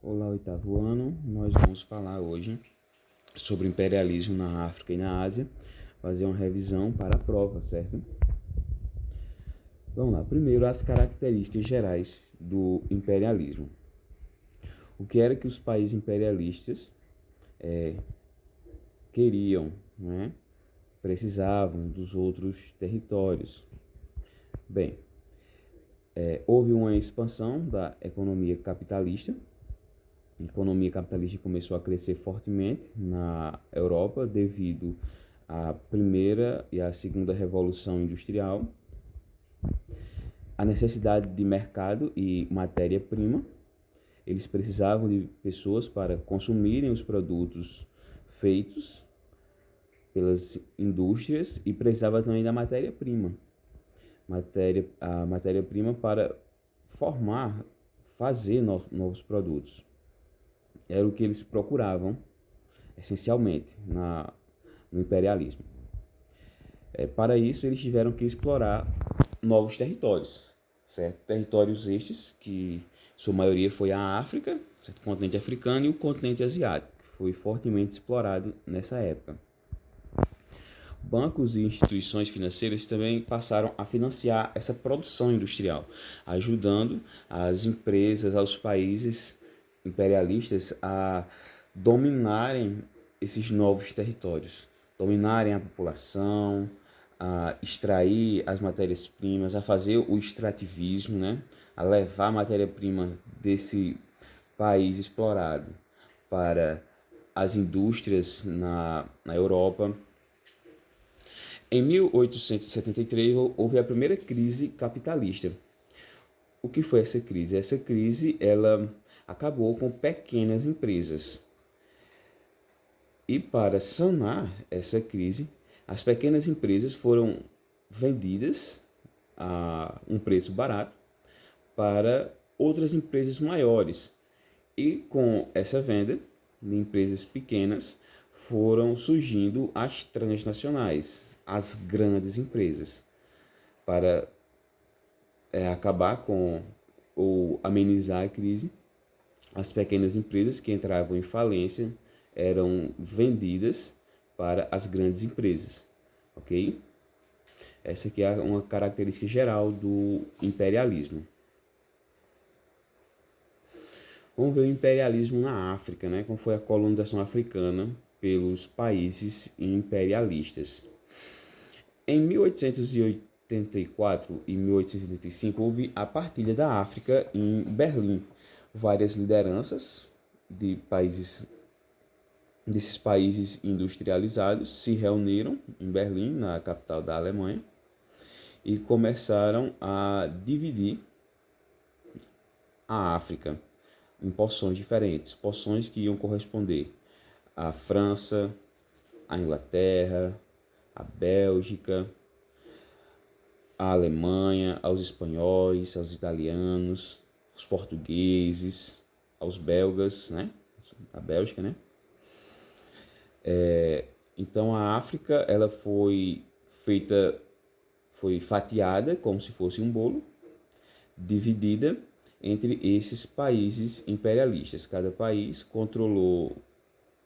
Olá, oitavo ano. Nós vamos falar hoje sobre imperialismo na África e na Ásia, fazer uma revisão para a prova, certo? Vamos lá. Primeiro, as características gerais do imperialismo. O que era que os países imperialistas queriam, né? Precisavam dos outros territórios. Bem, houve uma expansão da economia capitalista. A economia capitalista começou a crescer fortemente na Europa devido à primeira e à segunda revolução industrial, a necessidade de mercado e matéria-prima. Eles precisavam de pessoas para consumirem os produtos feitos pelas indústrias e precisava também da matéria-prima. A matéria-prima para fazer novos produtos. Era o que eles procuravam, essencialmente, no imperialismo. Para isso, eles tiveram que explorar novos territórios, certo? Territórios estes que sua maioria foi a África, certo? O continente africano e o continente asiático, que foi fortemente explorado nessa época. Bancos e instituições financeiras também passaram a financiar essa produção industrial, ajudando as empresas, aos países imperialistas a dominarem esses novos territórios, dominarem a população, a extrair as matérias-primas, a fazer o extrativismo, né? A levar a matéria-prima desse país explorado para as indústrias na Europa. Em 1873 houve a primeira crise capitalista. O que foi essa crise? Essa crise ela acabou com pequenas empresas. E para sanar essa crise, as pequenas empresas foram vendidas a um preço barato para outras empresas maiores. E com essa venda de empresas pequenas foram surgindo as transnacionais, as grandes empresas, para acabar com ou amenizar a crise. As pequenas empresas que entravam em falência eram vendidas para as grandes empresas, ok? Essa aqui é uma característica geral do imperialismo. Vamos ver o imperialismo na África, né? Como foi a colonização africana pelos países imperialistas. Em 1884 e 1885 houve a partilha da África em Berlim. Várias lideranças desses países industrializados se reuniram em Berlim, na capital da Alemanha, e começaram a dividir a África em porções diferentes, porções que iam corresponder à França, à Inglaterra, à Bélgica, à Alemanha, aos espanhóis, aos italianos, aos portugueses, aos belgas, né? A Bélgica, né? Então a África ela foi fatiada como se fosse um bolo, dividida entre esses países imperialistas. Cada país controlou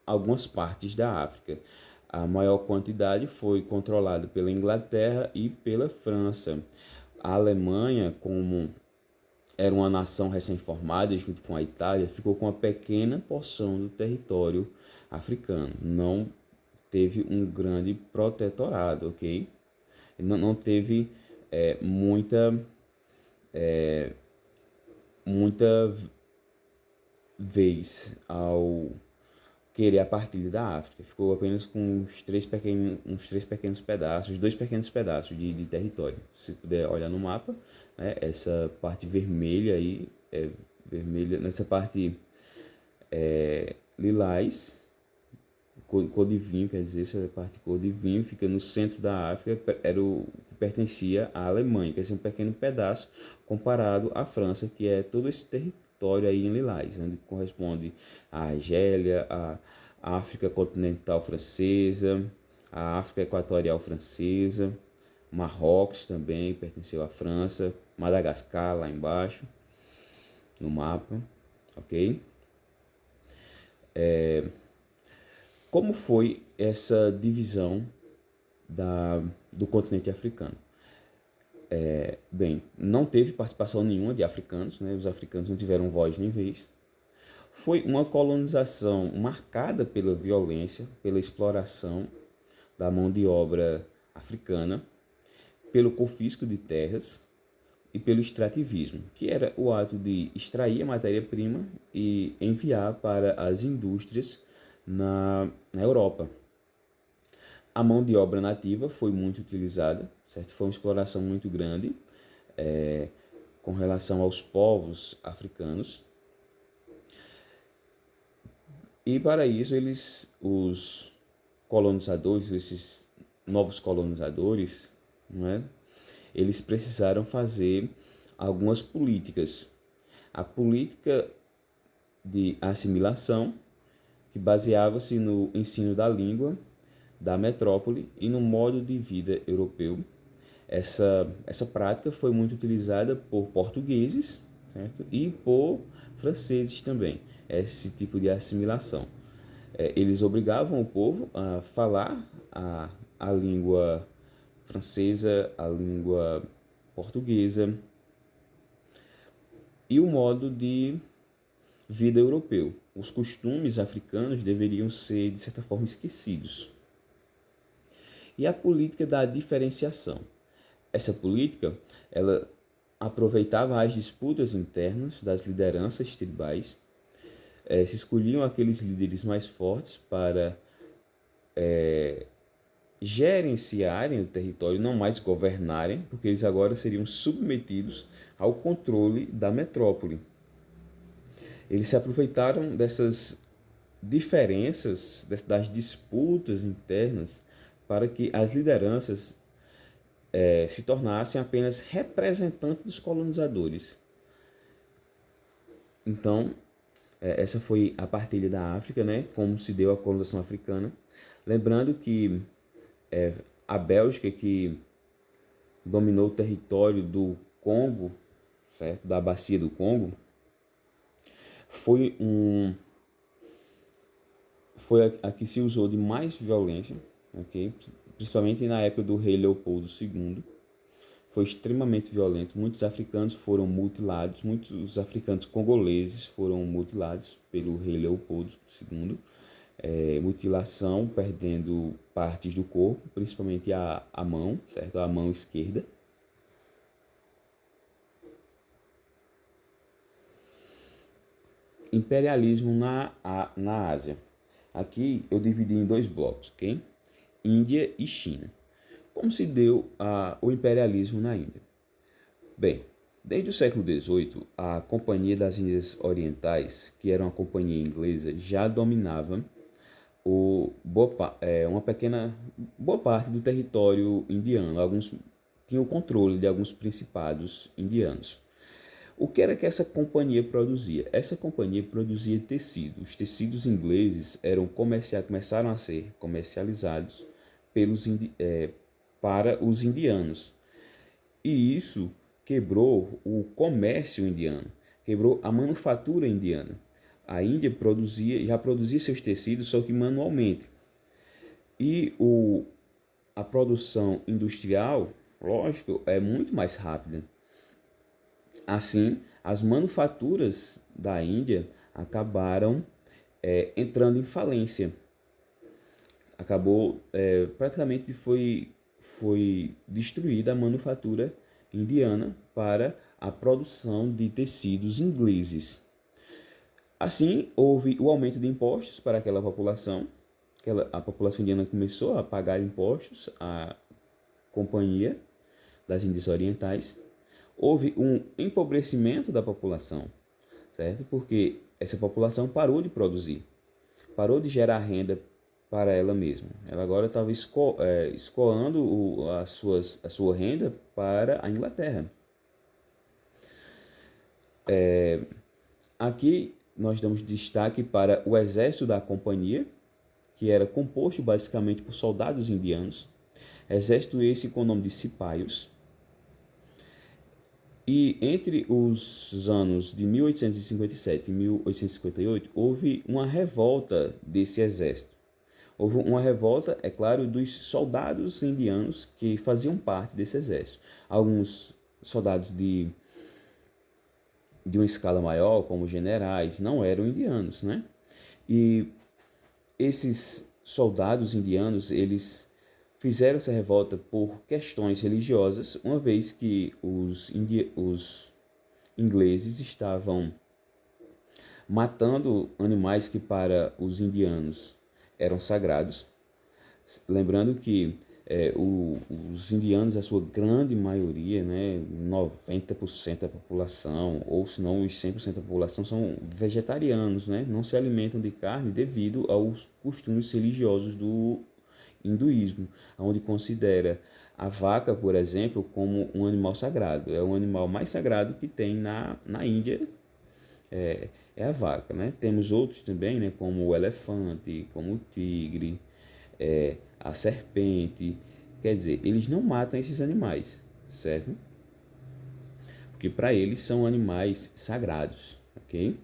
algumas partes da África. A maior quantidade foi controlada pela Inglaterra e pela França. A Alemanha, como era uma nação recém-formada, junto com a Itália, ficou com uma pequena porção do território africano. Não teve um grande protetorado, ok? Não teve muita vez ao querer a partilha da África. Ficou apenas com uns três pequenos pedaços, dois pequenos pedaços de território. Se puder olhar no mapa, né, essa parte vermelha aí, vermelha, nessa parte lilás, cor de vinho, quer dizer, essa parte cor de vinho fica no centro da África, era o que pertencia à Alemanha, quer dizer, um pequeno pedaço comparado à França, que é todo esse território aí em lilás, onde corresponde à Argélia, à África continental francesa, à África equatorial francesa, Marrocos também pertenceu à França, Madagascar lá embaixo no mapa, ok? Como foi essa divisão do continente africano? Bem, não teve participação nenhuma de africanos, né? Os africanos não tiveram voz nem vez. Foi uma colonização marcada pela violência, pela exploração da mão de obra africana, pelo confisco de terras e pelo extrativismo, que era o ato de extrair a matéria-prima e enviar para as indústrias na Europa. A mão de obra nativa foi muito utilizada, certo? Foi uma exploração muito grande com relação aos povos africanos. E para isso os colonizadores, esses novos colonizadores, não é? Eles precisaram fazer algumas políticas. A política de assimilação, que baseava-se no ensino da língua da metrópole e no modo de vida europeu. Essa prática foi muito utilizada por portugueses, certo? E por franceses também, esse tipo de assimilação. Eles obrigavam o povo a falar a língua francesa, a língua portuguesa e o modo de vida europeu. Os costumes africanos deveriam ser, de certa forma, esquecidos. E a política da diferenciação. Essa política, ela aproveitava as disputas internas das lideranças tribais, se escolhiam aqueles líderes mais fortes para gerenciarem o território, não mais governarem, porque eles agora seriam submetidos ao controle da metrópole. Eles se aproveitaram dessas diferenças, das disputas internas, para que as lideranças se tornassem apenas representantes dos colonizadores. Então, essa foi a partilha da África, né? Como se deu a colonização africana. Lembrando que a Bélgica, que dominou o território do Congo, certo? Da bacia do Congo, foi a que se usou de mais violência, okay? Principalmente na época do rei Leopoldo II. Foi extremamente violento. Muitos africanos foram mutilados, muitos africanos congoleses foram mutilados pelo rei Leopoldo II. Mutilação, perdendo partes do corpo, principalmente a mão, certo? A mão esquerda. Imperialismo na Ásia. Aqui eu dividi em dois blocos, ok? Índia e China. Como se deu o imperialismo na Índia? Bem, desde o século XVIII, a Companhia das Índias Orientais, que era uma companhia inglesa, já dominava boa parte do território indiano. Alguns tinham o controle de alguns principados indianos. O que era que essa companhia produzia? Essa companhia produzia tecido. Os tecidos ingleses começaram a ser comercializados para os indianos. E isso quebrou o comércio indiano, quebrou a manufatura indiana. A Índia já produzia seus tecidos, só que manualmente. E a produção industrial, lógico, é muito mais rápida. Assim, as manufaturas da Índia acabaram entrando em falência. Praticamente foi destruída a manufatura indiana para a produção de tecidos ingleses. Assim, houve o aumento de impostos para aquela população. A população indiana começou a pagar impostos à Companhia das Índias Orientais. Houve um empobrecimento da população, certo? Porque essa população parou de produzir, parou de gerar renda para ela mesma. Ela agora estava escoando a sua renda para a Inglaterra. Aqui nós damos destaque para o exército da companhia, que era composto basicamente por soldados indianos. Exército esse com o nome de cipaios. E entre os anos de 1857 e 1858, houve uma revolta desse exército. Houve uma revolta, é claro, dos soldados indianos que faziam parte desse exército. Alguns soldados de uma escala maior, como generais, não eram indianos, né? E esses soldados indianos, eles fizeram essa revolta por questões religiosas, uma vez que os ingleses estavam matando animais que para os indianos eram sagrados. Lembrando que os indianos, a sua grande maioria, né, 90% da população, ou se não os 100% da população, são vegetarianos, né, não se alimentam de carne devido aos costumes religiosos do hinduísmo, onde considera a vaca, por exemplo, como um animal sagrado. É o animal mais sagrado que tem na Índia, é a vaca, né? Temos outros também, né, como o elefante, como o tigre, a serpente. Quer dizer, eles não matam esses animais, certo? Porque para eles são animais sagrados, ok?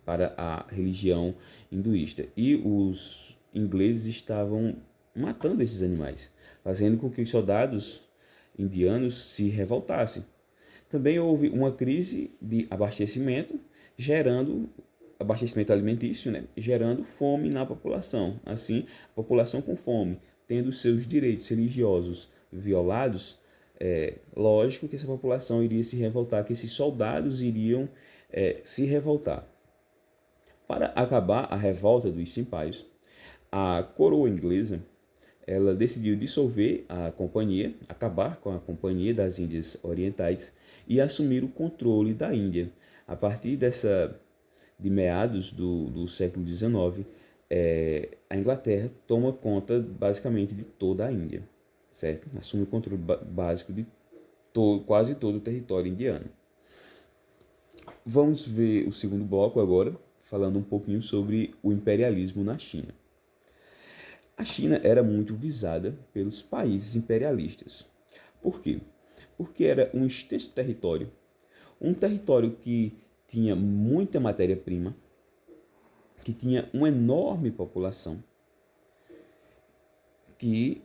Para a religião hinduísta. E os ingleses estavam matando esses animais, fazendo com que os soldados indianos se revoltassem. Também houve uma crise de abastecimento, gerando abastecimento alimentício, né? Gerando fome na população. Assim, a população com fome, tendo seus direitos religiosos violados, lógico que essa população iria se revoltar, que esses soldados iriam se revoltar. Para acabar a revolta dos simpaios, a coroa inglesa ela decidiu dissolver a companhia, acabar com a Companhia das Índias Orientais e assumir o controle da Índia. A partir de meados do século XIX, a Inglaterra toma conta basicamente de toda a Índia, certo? Assume o controle básico de quase todo o território indiano. Vamos ver o segundo bloco agora, falando um pouquinho sobre o imperialismo na China. A China era muito visada pelos países imperialistas. Por quê? Porque era um extenso território, um território que tinha muita matéria-prima, que tinha uma enorme população, que,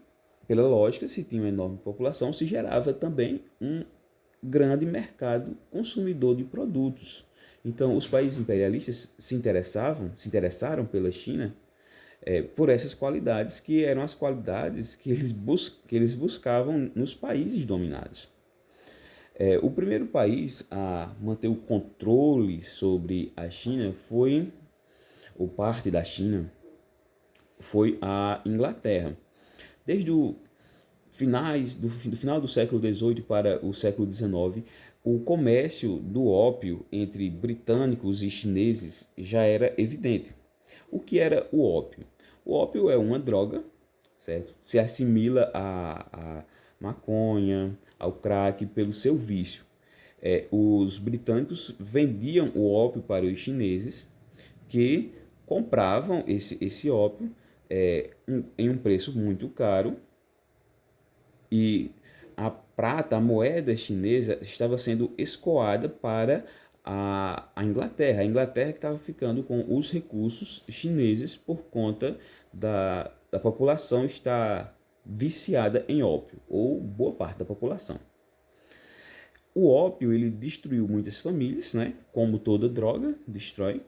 pela lógica, se tinha uma enorme população, se gerava também um grande mercado consumidor de produtos. Então, os países imperialistas se interessaram pela China por essas qualidades que eram as qualidades que eles buscavam nos países dominados. O primeiro país a manter o controle sobre a China ou parte da China, foi a Inglaterra. Desde o final do século XVIII para o século XIX, o comércio do ópio entre britânicos e chineses já era evidente. O que era o ópio? O ópio é uma droga, certo? Se assimila à maconha, ao crack pelo seu vício. Os britânicos vendiam o ópio para os chineses, que compravam esse ópio em um preço muito caro, e a prata, a moeda chinesa, estava sendo escoada para a Inglaterra. A Inglaterra que estava ficando com os recursos chineses por conta da população estar viciada em ópio, ou boa parte da população. O ópio ele destruiu muitas famílias, né? Como toda droga destrói,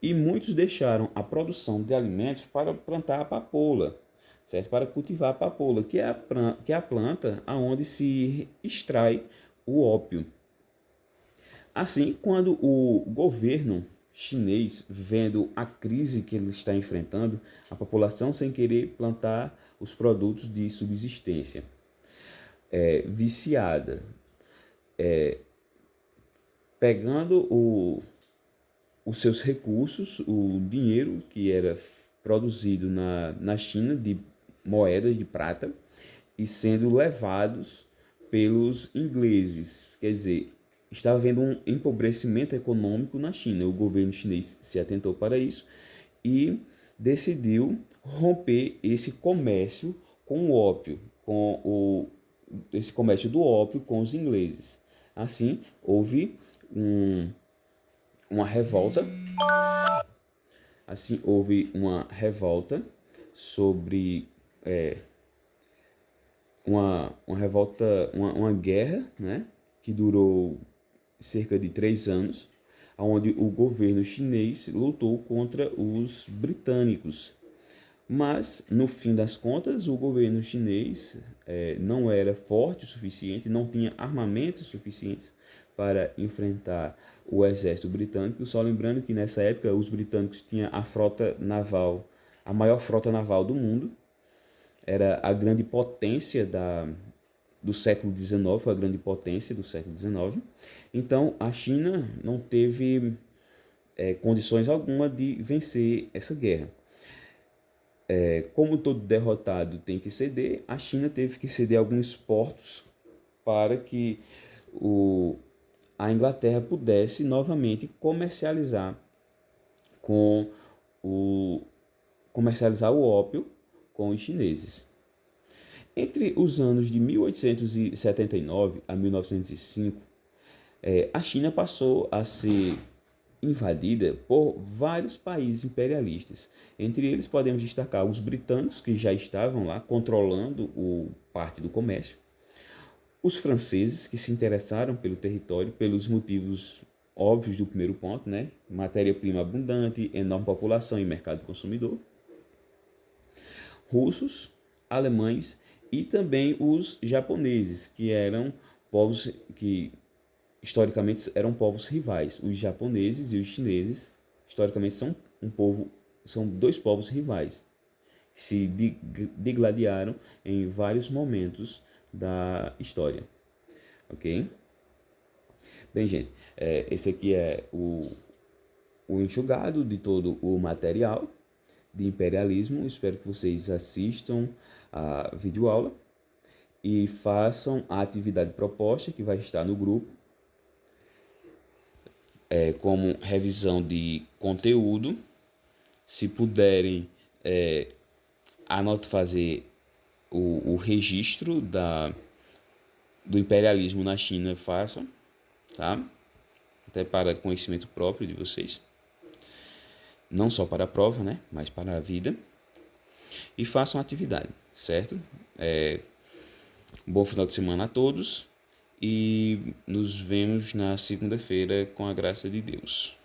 e muitos deixaram a produção de alimentos para plantar a papoula, certo? Para cultivar a papoula, que é a planta onde se extrai o ópio. Assim, quando o governo chinês, vendo a crise que ele está enfrentando, a população sem querer plantar os produtos de subsistência, viciada, pegando os seus recursos, o dinheiro que era produzido na China de moedas de prata, e sendo levados pelos ingleses. Quer dizer, estava havendo um empobrecimento econômico na China. O governo chinês se atentou para isso e decidiu romper esse comércio com o ópio, esse comércio do ópio com os ingleses. Assim, houve uma revolta. Assim, houve uma revolta sobre uma revolta, uma guerra, né, que durou cerca de 3 anos, onde o governo chinês lutou contra os britânicos. Mas, no fim das contas, o governo chinês não era forte o suficiente, não tinha armamentos suficientes para enfrentar o exército britânico. Só lembrando que nessa época os britânicos tinham a frota naval, a maior frota naval do mundo, era a grande potência do século XIX, foi a grande potência do século XIX. Então a China não teve condições alguma de vencer essa guerra. Como todo derrotado tem que ceder, a China teve que ceder alguns portos para que a Inglaterra pudesse novamente com comercializar o ópio com os chineses. Entre os anos de 1879 a 1905, a China passou a ser invadida por vários países imperialistas. Entre eles podemos destacar os britânicos, que já estavam lá controlando parte do comércio, os franceses, que se interessaram pelo território pelos motivos óbvios do primeiro ponto, né? Matéria-prima abundante, enorme população e mercado consumidor, russos, alemães e também os japoneses, que eram povos que historicamente eram povos rivais. Os japoneses e os chineses historicamente são dois povos rivais que se degladiaram em vários momentos da história, ok? Bem, gente, esse aqui é o enxugado de todo o material de imperialismo. Espero que vocês assistam a videoaula e façam a atividade proposta que vai estar no grupo, como revisão de conteúdo. Se puderem, fazer o registro do imperialismo na China, façam, tá? Até para conhecimento próprio de vocês. Não só para a prova, né? Mas para a vida. E façam a atividade, certo? Bom final de semana a todos. E nos vemos na segunda-feira com a graça de Deus.